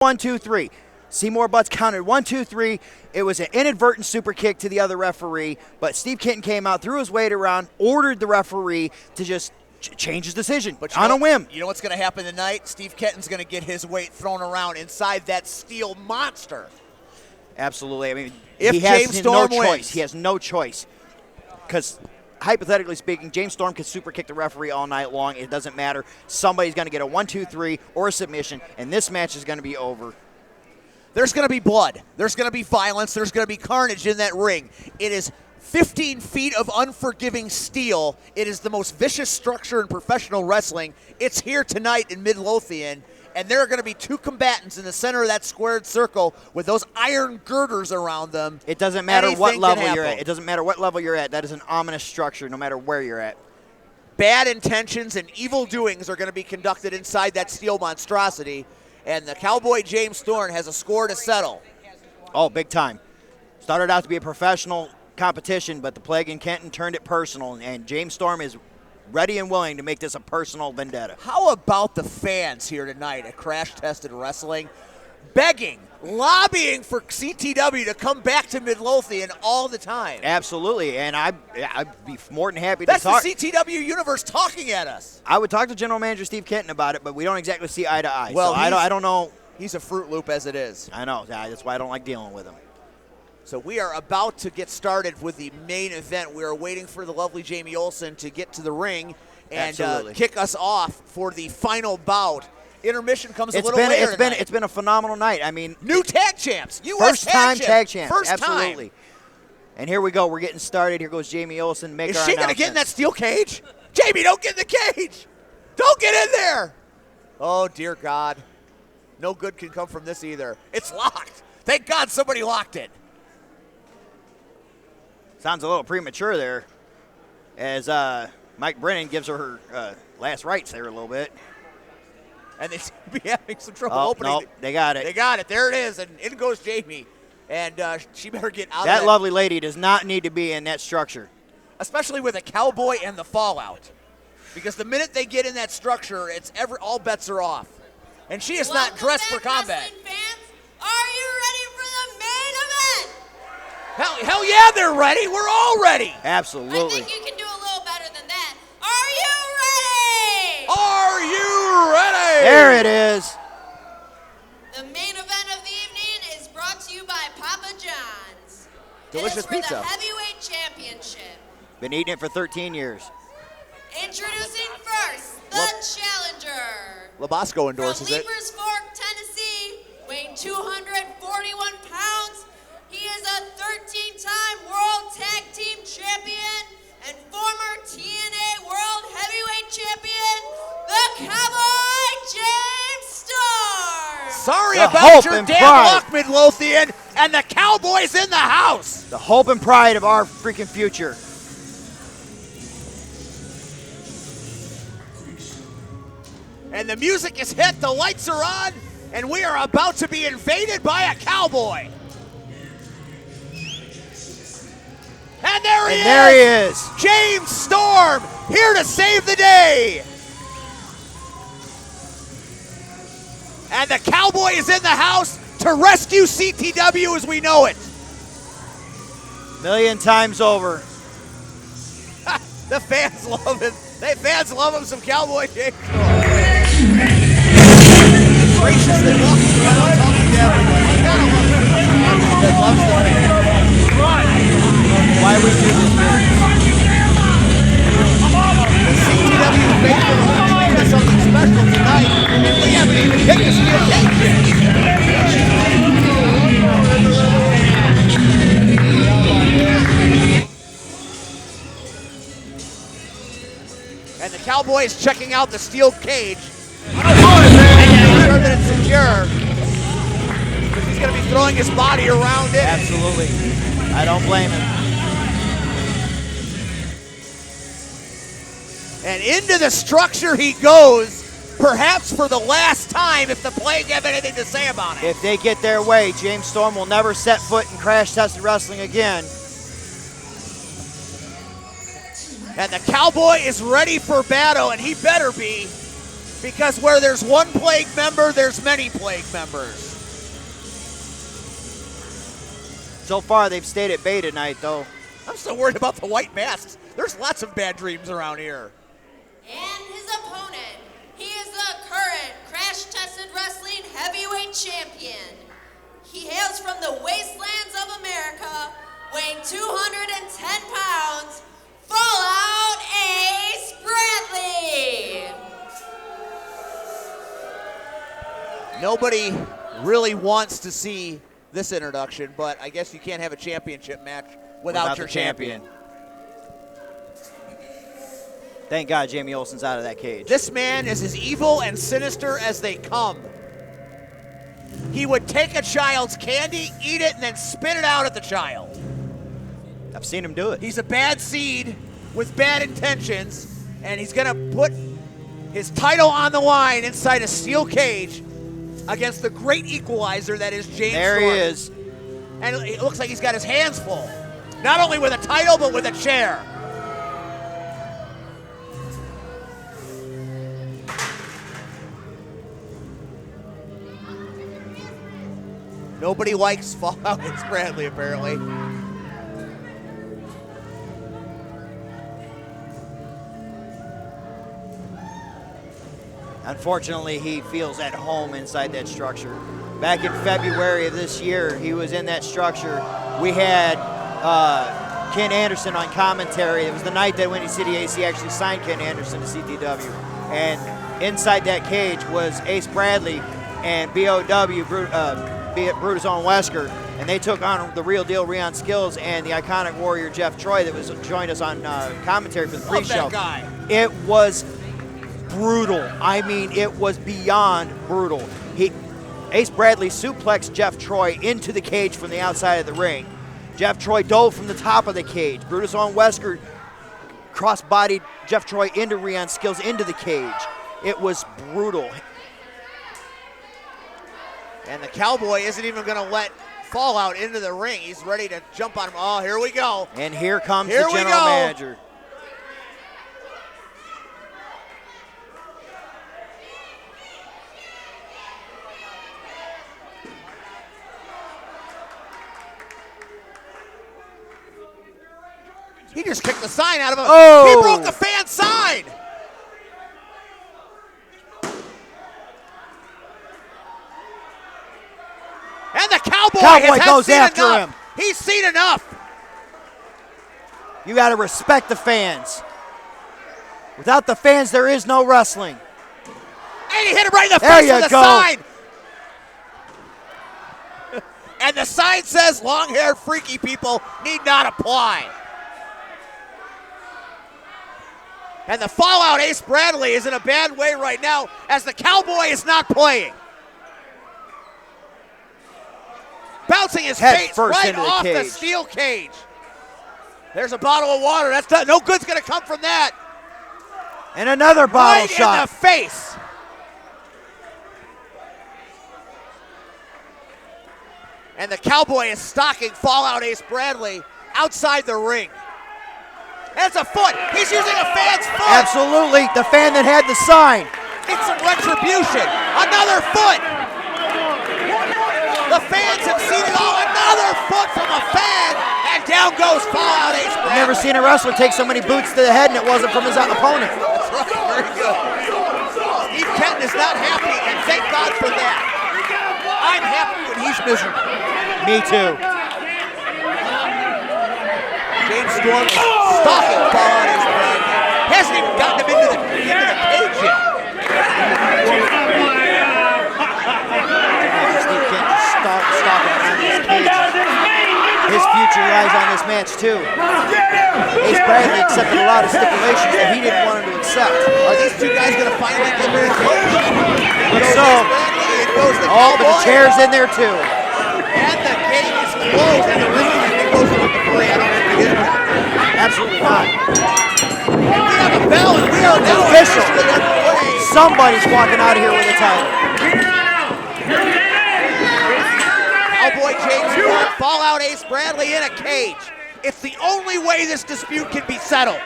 1, 2, 3. Seymour Butts counted 1, 2, 3. It was an inadvertent super kick to the other referee, but Steve Kenton came out, threw his weight around, ordered the referee to just change his decision on a whim. You know what's going to happen tonight? Steve Kenton's going to get his weight thrown around inside that steel monster. Absolutely. I mean, if he has James Storm no choice. wins. He has no choice. Because hypothetically speaking, James Storm could super kick the referee all night long. It doesn't matter. Somebody's going to get a 1, 2, 3 or a submission, and this match is going to be over. There's going to be blood. There's going to be violence. There's going to be carnage in that ring. It is 15 feet of unforgiving steel. It is the most vicious structure in professional wrestling. It's here tonight in Midlothian, and there are going to be two combatants in the center of that squared circle with those iron girders around them. It doesn't matter what Anything level can you're at. happen. It doesn't matter what level you're at. That is an ominous structure no matter where you're at. Bad intentions and evil doings are going to be conducted inside that steel monstrosity, and the Cowboy James Storm has a score to settle. Oh, big time. Started out to be a professional competition, but the Plague and Kenton turned it personal, and James Storm is ready and willing to make this a personal vendetta. How about the fans here tonight at Crash Tested Wrestling begging, lobbying for CTW to come back to Midlothian all the time? Absolutely, and I'd be more than happy That's to talk. the CTW universe talking at us. I would talk to General Manager Steve Kenton about it, but we don't exactly see eye to eye. Well, so I don't know. He's a Fruit Loop as it is. I know. That's why I don't like dealing with him. So we are about to get started with the main event. We are waiting for the lovely Jamie Olsen to get to the ring and kick us off for the final bout. Intermission comes a little later tonight. It's been a phenomenal night. I mean, new tag champs, US first time tag champs, first absolutely. Time. And here we go. We're getting started. Here goes Jamie Olsen. Is she going to get in that steel cage? Jamie, don't get in the cage. Don't get in there. Oh, dear God. No good can come from this either. It's locked. Thank God somebody locked it. Sounds a little premature there as Mike Brennan gives her last rites there a little bit. And they seem to be having some trouble opening. No, they got it. They got it. There it is. And in goes Jamie. And she better get out of that. That lovely lady does not need to be in that structure. Especially with a Cowboy and the Fallout. Because the minute they get in that structure, all bets are off. And she is not dressed for combat. Fans, are you ready for the main event? Hell yeah, they're ready. We're all ready. Absolutely. I think you can do a little better than that. Are you ready? Are you ready? There it is. The main event of the evening is brought to you by Papa John's. Delicious it is for pizza. the heavyweight championship. Been eating it for 13 years. Introducing first, the challenger. Labasco endorses From it. Leapers Fork, Tennessee, weighing 241 pounds. He is a 13-time World Tag Team Champion and former TNA World Heavyweight Champion, the Cowboy James Storm. Sorry The about hope your and damn pride. luck, Midlothian, and the Cowboys in the house. The hope and pride of our freaking future. And the music is hit, the lights are on, and we are about to be invaded by a cowboy. And there he is. James Storm, here to save the day. And the Cowboy is in the house to rescue CTW as we know it. Million times over. The fans love it. The fans love him some Cowboy James Storm. Graciously walking around talking to everybody. I gotta love it. That loves the fans. Why we do this business. The CTW faithful are doing us something special tonight, and we haven't even hit the steel cage yet. And the Cowboy is checking out the steel cage. And make sure that it's secure. Because he's going to be throwing his body around it. Absolutely. I don't blame him. And into the structure he goes, perhaps for the last time if the Plague have anything to say about it. If they get their way, James Storm will never set foot in Crash Tested Wrestling again. And the Cowboy is ready for battle, and he better be, because where there's one Plague member, there's many Plague members. So far, they've stayed at bay tonight, though. I'm so worried about the white masks. There's lots of bad dreams around here. And his opponent, he is the current crash-tested wrestling heavyweight champion. He hails from the wastelands of America, weighing 210 pounds, Fallout Ace Bradley. Nobody really wants to see this introduction, but I guess you can't have a championship match without your the champion. Thank God Jamie Olsen's out of that cage. This man is as evil and sinister as they come. He would take a child's candy, eat it, and then spit it out at the child. I've seen him do it. He's a bad seed with bad intentions, and he's going to put his title on the line inside a steel cage against the great equalizer that is James There Storm. he is. And it looks like he's got his hands full. Not only with a title, but with a chair. Nobody likes Fallout Ace Bradley, apparently. Unfortunately, he feels at home inside that structure. Back in February of this year, he was in that structure. We had Ken Anderson on commentary. It was the night that Windy City AC actually signed Ken Anderson to CTW. And inside that cage was Ace Bradley and BOW, Brutus Owen Wesker, and they took on the real deal Rion Skills and the iconic warrior Jeff Troy that was joined us on commentary for the pre-show. Love that guy. It was brutal. I mean, it was beyond brutal. Ace Bradley suplexed Jeff Troy into the cage from the outside of the ring. Jeff Troy dove from the top of the cage. Brutus Owen Wesker cross-bodied Jeff Troy into Rion Skills into the cage. It was brutal. And the Cowboy isn't even going to let Fallout into the ring. He's ready to jump on him. Oh, here we go. And here comes Here the we general go. manager. He just kicked the sign out of him. Oh! He broke the fan sign. And the Cowboy has goes seen after enough. him. He's seen enough. You got to respect the fans. Without the fans, there is no wrestling. And he hit him right in the There face you with the go. sign. And the sign says long-haired freaky people need not apply. And the Fallout Ace Bradley is in a bad way right now as the Cowboy is not playing. Bouncing his Head face first right into the off the cage. steel cage. There's a bottle of water. That's not, no good's going to come from that. And another bottle Right in shot. the face. And the Cowboy is stalking Fallout Ace Bradley outside the ring. That's a foot. He's using a fan's foot. Absolutely. The fan that had the sign. It's some retribution. Another foot. The fans have seen it all. Another foot from a fan. And down goes Fallout Ace Bradley. I've never seen a wrestler take so many boots to the head and it wasn't from his opponent. That's right. Very good. Steve Kenton is not happy, and thank God for that. I'm happy when he's miserable. Me too. James Storm is stalking Fallout Ace Bradley. Hasn't even gotten him into the cage yet. Steve Kent just stalking around this cage. His future lies on this match too. Ace Bradley accepted a lot of stipulations that he didn't want him to accept. Are these two guys going to finally get their cage? So, It goes the oh, but the Cowboy. chair's in there too. And the cage is closed, and the ring goes to the referee. I don't know if it is. Absolutely not. We have a bell, and we are now Official. officially underway. Somebody's walking out of here with a title. Cowboy James Storm, Fallout Ace Bradley in a cage. It's the only way this dispute can be settled.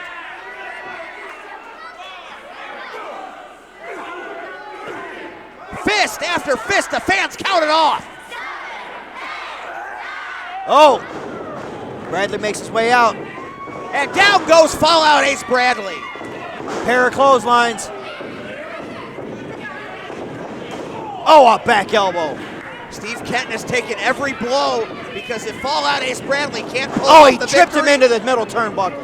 Fist after fist, the fans count it off. Oh! Bradley makes his way out. And down goes Fallout Ace Bradley. Pair of clotheslines. Oh, a back elbow. Steve Kenton has taken every blow because if Fallout Ace Bradley can't pull Oh, off he the tripped victory him into the middle turnbuckle.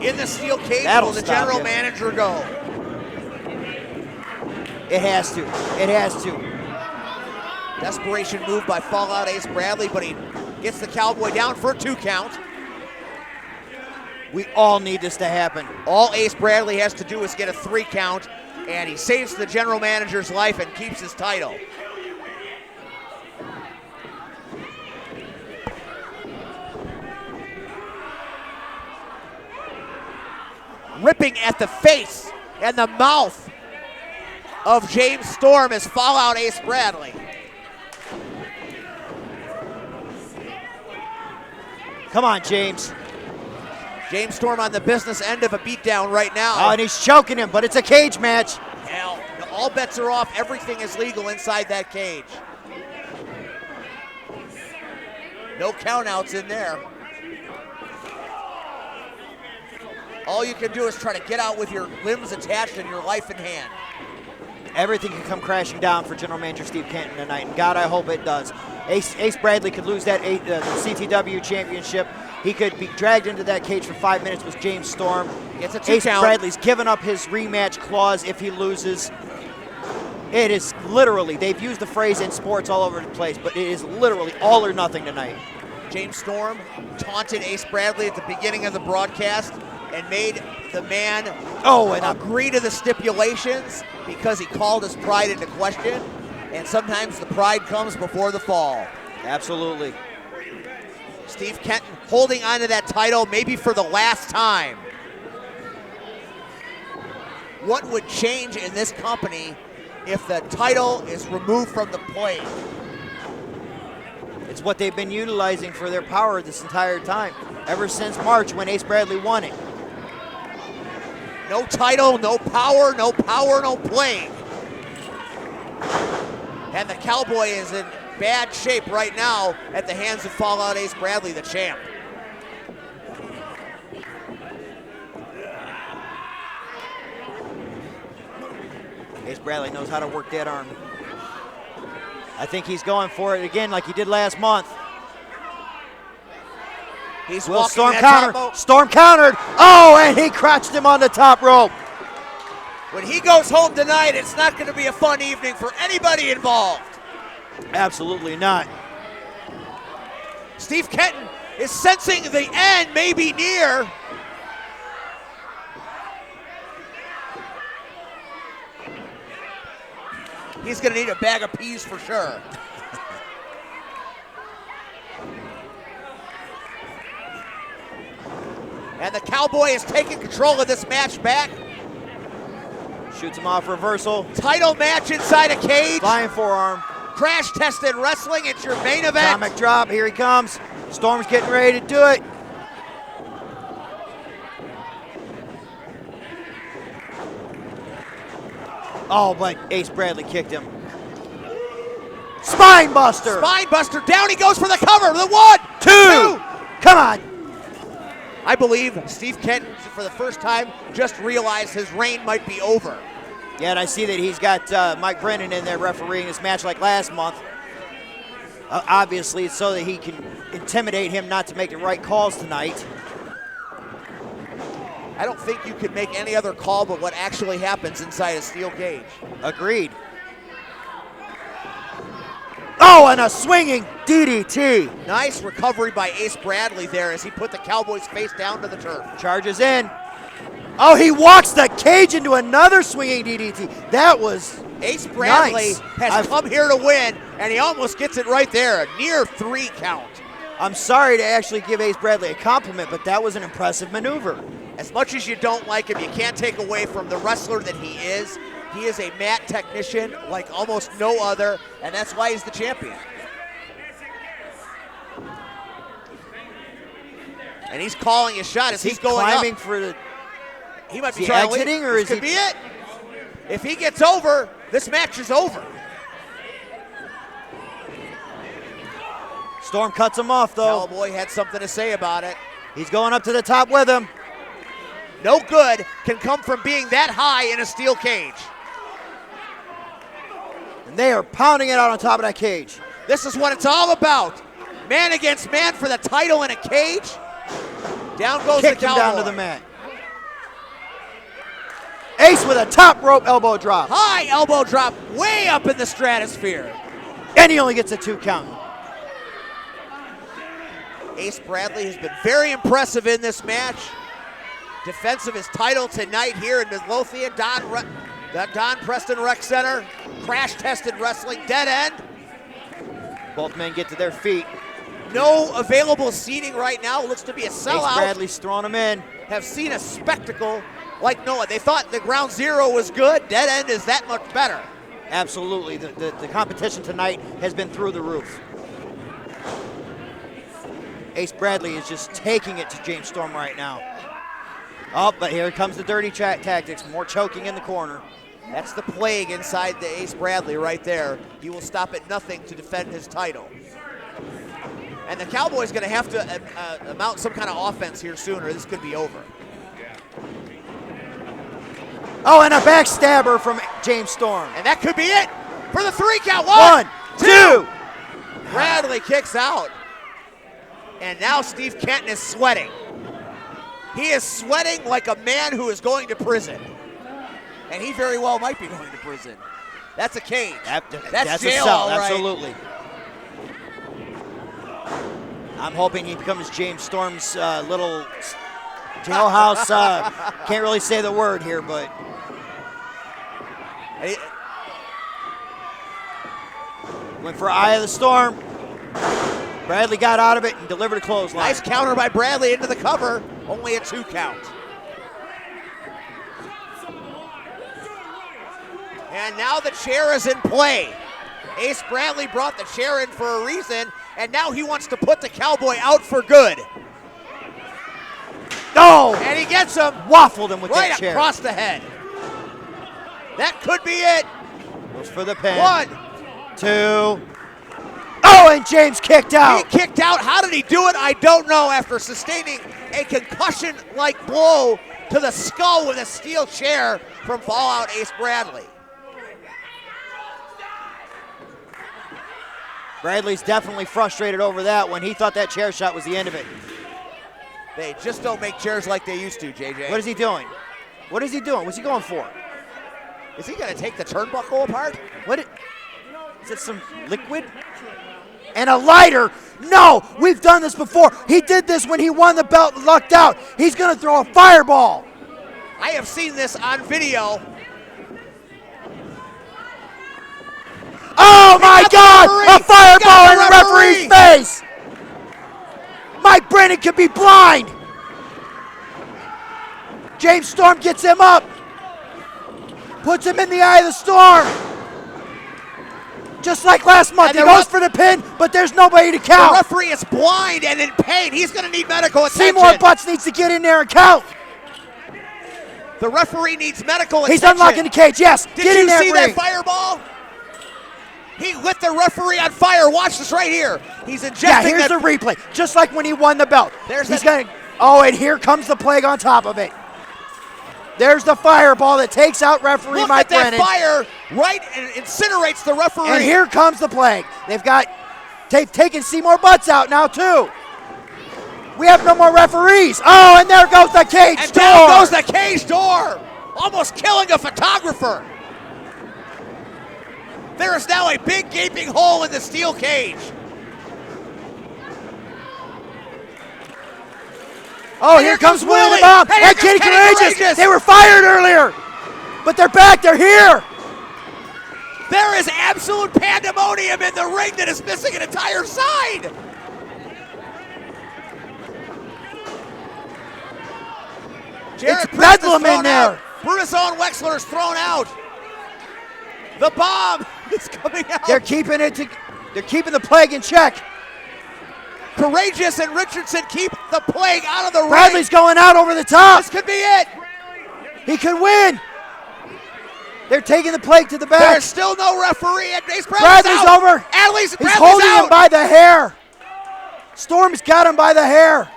in the steel cage, That'll will the stop general you. manager go? It has to. It has to. Desperation move by Fallout Ace Bradley, but he gets the Cowboy down for a 2 count. We all need this to happen. All Ace Bradley has to do is get a 3 count, and he saves the general manager's life and keeps his title. Ripping at the face and the mouth of James Storm is Fallout Ace Bradley. Come on, James. James Storm on the business end of a beatdown right now. Oh, and he's choking him, but it's a cage match. Hell, all bets are off. Everything is legal inside that cage. No countouts in there. All you can do is try to get out with your limbs attached and your life in hand. Everything can come crashing down for General Manager Steve Kenton tonight, and God, I hope it does. Ace Bradley could lose that the CTW championship. He could be dragged into that cage for 5 minutes with James Storm. Gets a 2 Ace count. Bradley's given up his rematch clause if he loses. It is literally, they've used the phrase in sports all over the place, but it is literally all or nothing tonight. James Storm taunted Ace Bradley at the beginning of the broadcast and made the man agree to the stipulations because he called his pride into question. And sometimes the pride comes before the fall. Absolutely. Steve Kenton holding onto that title maybe for the last time. What would change in this company if the title is removed from the plate? It's what they've been utilizing for their power this entire time, ever since March when Ace Bradley won it. No title, no power, no playing. And the Cowboy is in bad shape right now at the hands of Fallout Ace Bradley, the champ. Ace Bradley knows how to work that arm. I think he's going for it again like he did last month. He's Will walking Storm that counter. top rope. Storm countered. Oh, and he crotched him on the top rope. When he goes home tonight, it's not going to be a fun evening for anybody involved. Absolutely not. Steve Kenton is sensing the end may be near. He's going to need a bag of peas for sure. And the Cowboy is taking control of this match back. Shoots him off reversal. Title match inside a cage. Flying forearm. Crash tested wrestling. It's your main event. Atomic drop. Here he comes. Storm's getting ready to do it. Oh, but Ace Bradley kicked him. Spine buster. Spine buster. Down he goes for the cover. The 1, 2. Come on. I believe Steve Kenton, for the first time, just realized his reign might be over. Yeah, and I see that he's got Mike Brennan in there refereeing this match like last month. Obviously, it's so that he can intimidate him not to make the right calls tonight. I don't think you can make any other call but what actually happens inside a steel cage. Agreed. Oh, and a swinging DDT. Nice recovery by Ace Bradley there as he put the Cowboy's face down to the turf. Charges in. Oh, he walks the cage into another swinging DDT. That was Ace Bradley nice. has come here to win, and he almost gets it right there. A near 3 count. I'm sorry to actually give Ace Bradley a compliment, but that was an impressive maneuver. As much as you don't like him, you can't take away from the wrestler that he is. He is a mat technician like almost no other, and that's why he's the champion. And he's calling his shot as he's going climbing up. for the... He might be he trying exiting, to leave. or is This could he- be it. If he gets over, this match is over. Storm cuts him off, though. Cowboy had something to say about it. He's going up to the top with him. No good can come from being that high in a steel cage. And they are pounding it out on top of that cage. This is what it's all about. Man against man for the title in a cage. Down goes Kicked the him Cowboy. down to the mat. Ace with a top rope elbow drop. High elbow drop way up in the stratosphere. And he only gets a 2 count. Ace Bradley has been very impressive in this match. Defense of his title tonight here in Midlothian, Don Preston Rec Center. Crash tested wrestling, dead end. Both men get to their feet. No available seating right now. Looks to be a Ace sellout. Bradley's throwing him in. Have seen a spectacle like no one. They thought the ground zero was good. Dead end is that much better. Absolutely. The competition tonight has been through the roof. Ace Bradley is just taking it to James Storm right now. Oh, but here comes the dirty tactics. More choking in the corner. That's the plague inside the Ace Bradley right there. He will stop at nothing to defend his title. And the Cowboy's going to have to mount some kind of offense here soon, or this could be over. Oh, and a backstabber from James Storm. And that could be it for the 3 count. 1, 2. Bradley kicks out. And now Steve Kenton is sweating. He is sweating like a man who is going to prison. And he very well might be going to prison. That's a cage. That's jail, a cell, all right. absolutely. I'm hoping he becomes James Storm's little jailhouse. Can't really say the word here, but. Went for Eye of the Storm. Bradley got out of it and delivered a clothesline. Nice counter by Bradley into the cover. Only a 2 count. And now the chair is in play. Ace Bradley brought the chair in for a reason, and now he wants to put the Cowboy out for good. No! And he gets him. Waffled him with right that chair. Across the head. That could be it. Goes for the pin. 1, 2. Oh, and James kicked out. He kicked out. How did he do it? I don't know. After sustaining a concussion-like blow to the skull with a steel chair from Fallout Ace Bradley. Bradley's definitely frustrated over that one. He thought that chair shot was the end of it. They just don't make chairs like they used to, JJ. What is he doing? What is he doing? What's he going for? Is he going to take the turnbuckle apart? Is it some liquid? And a lighter? No, we've done this before. He did this when he won the belt and lucked out. He's going to throw a fireball. I have seen this on video. Oh my God! A fireball in the referee's face! Mike Brennan could be blind. James Storm gets him up. Puts him in the eye of the storm. Just like last month, he goes for the pin, but there's nobody to count. The referee is blind and in pain. He's going to need medical attention. Seymour Butts needs to get in there and count. The referee needs medical attention. He's unlocking the cage, yes. Get in there, Did you see that fireball? He lit the referee on fire. Watch this right here. He's injecting. Yeah, here's the replay. Just like when he won the belt. Oh, and here comes the plague on top of it. There's the fireball that takes out referee Mike Brennan. Look at that fire, right, and incinerates the referee. And here comes the plague. They've taken Seymour Butts out now, too. We have no more referees. Oh, and there goes the cage door. And down goes the cage door, almost killing a photographer. There is now a big gaping hole in the steel cage. Oh, here comes Willie the Bomb and Kenny Courageous. They were fired earlier, but they're back. They're here. There is absolute pandemonium in the ring that is missing an entire side. It's bedlam in there. Brutus Owen Wexler is thrown out. The Bomb is coming out. They're keeping the plague in check. Courageous and Richardson keep the plague out of the ring. Bradley's going out over the top. This could be it. He could win. They're taking the plague to the back. There's still no referee. And Ace Bradley's out. over. He's holding him by the hair. Storm's got him by the hair.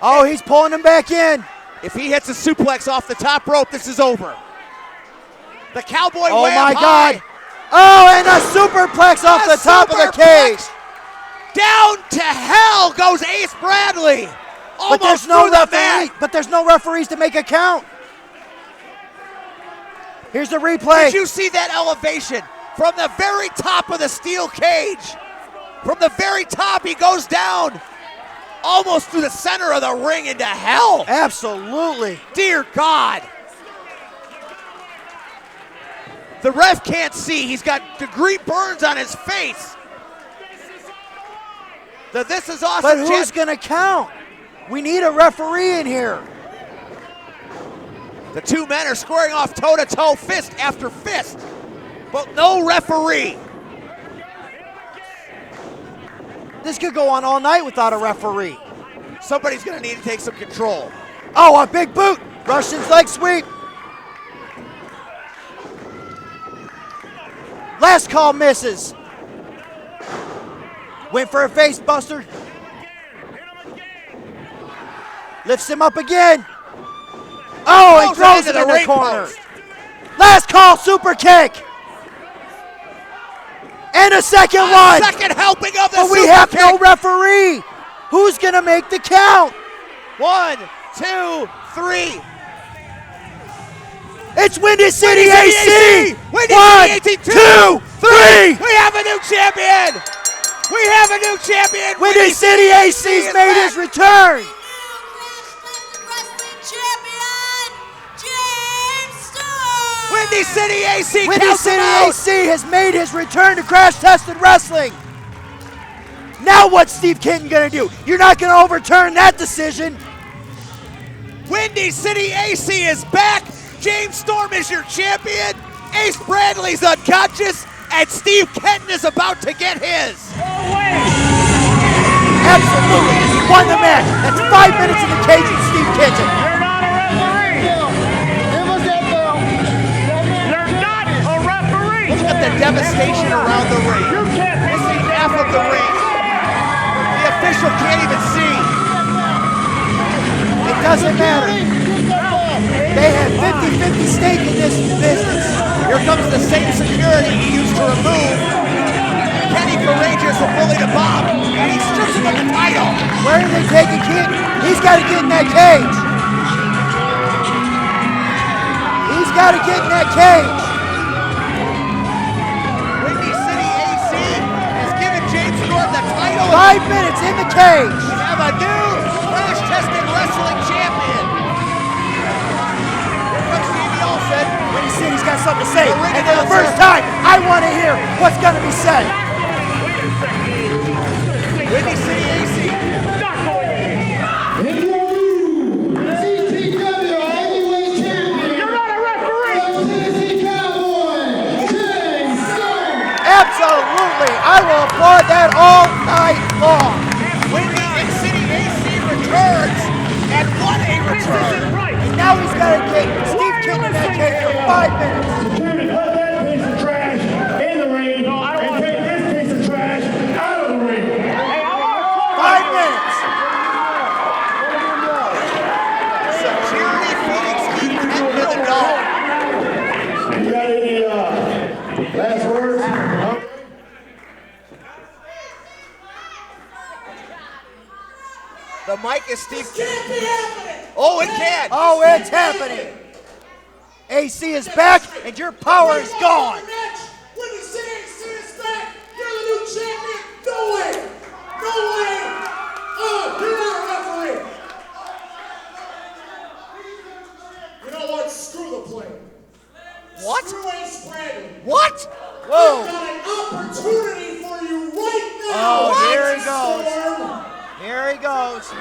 Oh, he's pulling him back in. If he hits a suplex off the top rope, this is over. The Cowboy Oh way my up God. high. Oh, and a superplex off the top of the cage. Down to hell goes Ace Bradley. But there's no through the referee. mat. But there's no referees to make a count. Here's the replay. Did you see that elevation from the very top of the steel cage? From the very top, he goes down almost through the center of the ring into hell. Absolutely. Dear God. The ref can't see. He's got degree burns on his face. This is awesome. But who's going to count? We need a referee in here. The two men are squaring off toe-to-toe, fist after fist, but no referee. This could go on all night without a referee. Somebody's going to need to take some control. Oh, a big boot. Russian's leg sweep. Last call misses. Went for a face buster. Lifts him up again. Oh, and throws it in the corner. Last call, super kick. And a second one. Second helping of the But we super have kick. no referee. Who's going to make the count? 1, 2, 3. It's Windy City Windy City AC. AC. Windy One, City AC. 2, 3. We have a new champion. We have a new champion. Windy City AC's is made back. his return. Wrestling champion, James Storm. Windy City AC Windy counts him City out. AC has made his return to Crash Tested Wrestling. Now what's Steve Kenton going to do? You're not going to overturn that decision. Windy City AC is back. James Storm is your champion. Ace Bradley's unconscious, and Steve Kenton is about to get his. Absolutely. He won the match. That's 5 minutes in the cage with Steve Kenton. You're not a referee. You're not a referee. Look at the devastation around the ring. You can't be Missing half of the ring. The official can't even see. It doesn't matter. They have 50-50 stake in this business. Here comes the same security he used to remove Kenny Courageous and Bully the Bob, and he strips him of the title. Where are they taking Kenton? He's got to get in that cage. He's got to get in that cage. Windy City AC has given James Storm the title. 5 minutes in the cage. We have a new Crash Tested Wrestling champion. Here comes Stevie Olsen. Windy City's got something to say. The ring And for the announcer. first time, I want to hear what's going to be said. Windy City AC. Not going in. CTW Heavyweight Champion, You're not a referee. Tennessee Cowboy, James Storm. Absolutely. I will applaud that all night long. Windy City AC returns and what a This return. isn't right. And now he's got to get Steve Kenton in that cage for 5 minutes. Jimmy, put that piece of trash in the ring and take this piece of trash out of the ring. Hey, I want to 5 minutes. Security feeding Steve Kenton to the dog. You got any last words? Huh? The mic is Steve Kenton. Oh, it can. Oh, it's happening. AC is back, and your power is gone. Windy City AC is back. You're the new champion. No way. No way. You're not a referee. You know what? Screw the play. What? Screw Ace Bradley. What? Whoa. I've got an opportunity for you right now. Oh, here he Storm. Here he goes.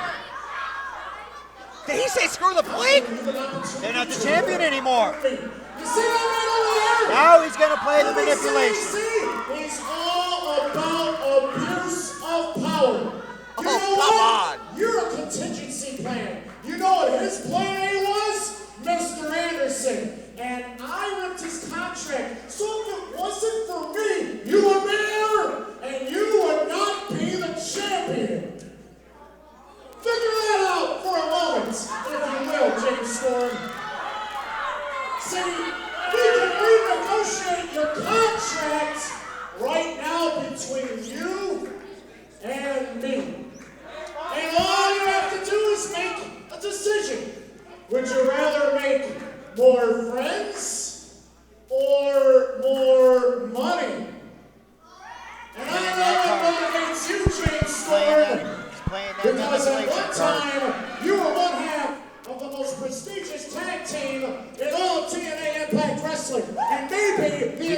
Did he say screw the plate? They're not the champion anymore. You see that right over there? Now he's going to play the Windy City manipulation. AC is all about abuse of power. You know come what? on. You're a contingency plan. You know what his plan A was? Mr. Anderson. And I ripped his contract. So if it wasn't for me, you would be there, and you would not be the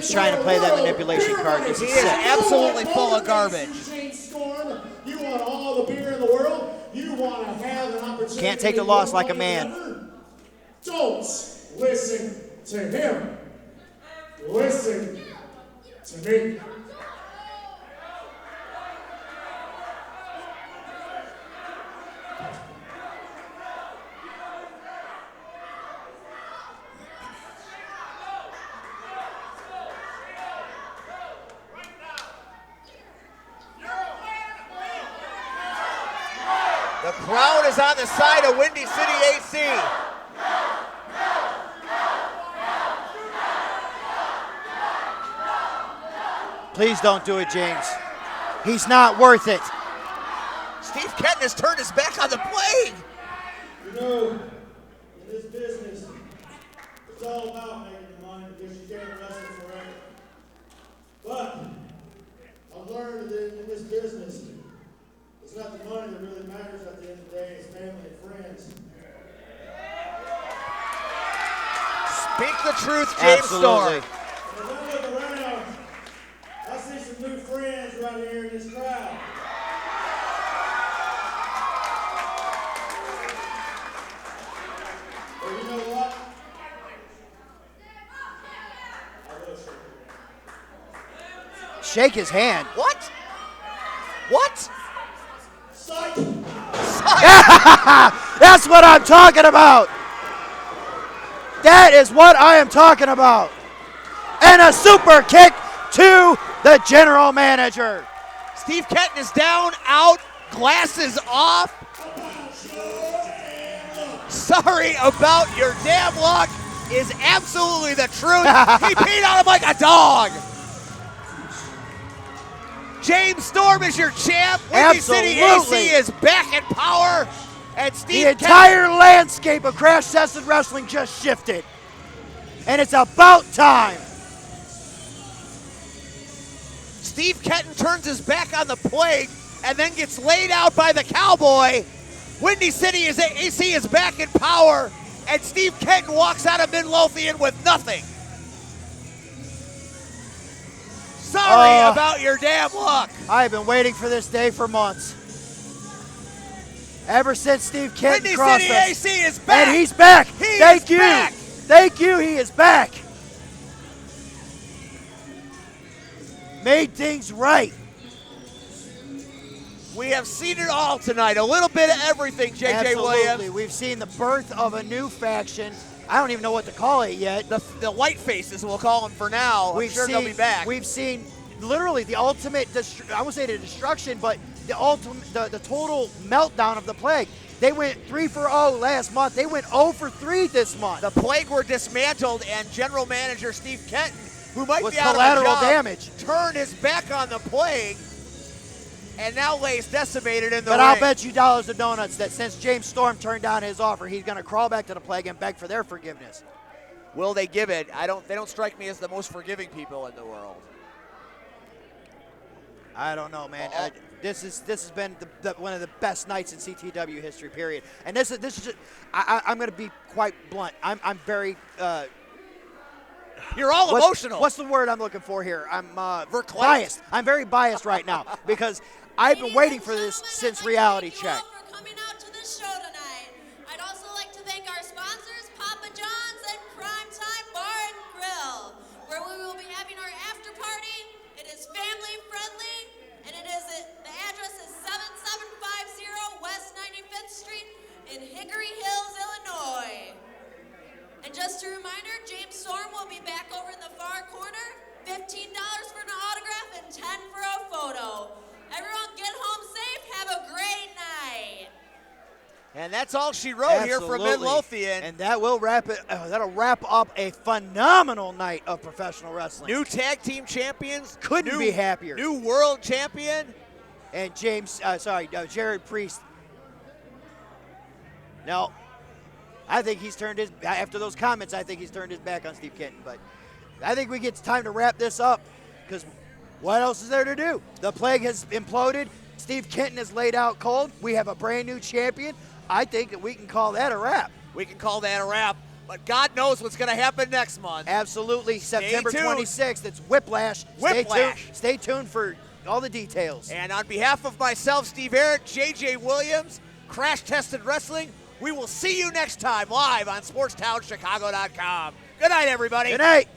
He's trying to play that manipulation card. This He is is sick. absolutely full of garbage. Shane Storm, you want all the beer in the world. You want to have an opportunity. Can't take the to loss win like a money man. together. Don't listen to him. Listen to me. The crowd is on the side of Windy City AC. Please don't do it, James. He's not worth it. Steve Kenton has turned his back on the plague. You know, in this business, it's all about making the money because you can't wrestle forever. But I've learned that in this business, it's not the money that really matters at the end of the day, it's family and friends. Speak the truth, James Absolutely. Storm. As I look around, I see some new friends right here in this crowd. But you know what? I will shake your hand. Shake his hand. What? What? Psych! That's what I'm talking about. That is what I am talking about. And a super kick to the general manager. Steve Kenton is down, out, glasses off. Sorry about your damn luck is absolutely the truth. He peed on him like a dog. James Storm is your champ. Windy City Absolutely. AC is back in power. And The Steve Kenton, entire landscape of Crash Tested Wrestling just shifted. And it's about time. Steve Kenton turns his back on the plague and then gets laid out by the Cowboy. Windy City AC is back in power, and Steve Kenton walks out of Midlothian with nothing. Sorry about your damn luck. I've been waiting for this day for months. Ever since Steve Kenton Windy crossed City us. AC is back. And he's back. He Thank is you. back. Thank you. He is back. Made things right. We have seen it all tonight. A little bit of everything, JJ Absolutely. Williams. We've seen the birth of a new faction. I don't even know what to call it yet. The white faces, we'll call them for now. I'm sure they'll be back. We've seen literally the ultimate, I won't say the destruction, but the ultimate, the total meltdown of the plague. They went 3-0 last month. They went 0-3 this month. The plague were dismantled, and general manager Steve Kenton, who might Was be out collateral of a job, damage. turned his back on the plague, and now lays decimated in the But ring. I'll bet you dollars to donuts that since James Storm turned down his offer, he's going to crawl back to the plague and beg for their forgiveness. Will they give it? They don't strike me as the most forgiving people in the world. I don't know, man. This has been one of the best nights in CTW history, period. And this is just, I'm going to be quite blunt. I'm very. You're all emotional. What's the word I'm looking for here? I'm Verklempt. biased. I'm very biased right now because I've been waiting for this since Reality Check. For coming out to this show tonight. I'd also like to thank our sponsors, Papa John's and Primetime Bar and Grill, where we will be having our after party. It is family friendly, and the address is 7750 West 95th Street in Hickory Hills, Illinois. And just a reminder, James Storm will be back over in the far corner. $15 for an autograph and $10 for a photo. Everyone get home safe. Have a great night. And that's all she wrote here from Absolutely. Midlothian. And that will wrap it. That'll wrap up a phenomenal night of professional wrestling. New tag team champions. Couldn't be happier. New world champion. And Jared Priest. Now, I think he's turned his, after those comments, I think he's turned his back on Steve Kenton. But I think we get time to wrap this up because what else is there to do? The plague has imploded. Steve Kenton is laid out cold. We have a brand new champion. I think that we can call that a wrap. We can call that a wrap. But God knows what's going to happen next month. Absolutely. September tuned. 26th. It's Whiplash. Whiplash. Stay tuned for all the details. And on behalf of myself, Steve Barrett, JJ Williams, Crash Tested Wrestling, we will see you next time live on SportsTownChicago.com. Good night, everybody. Good night.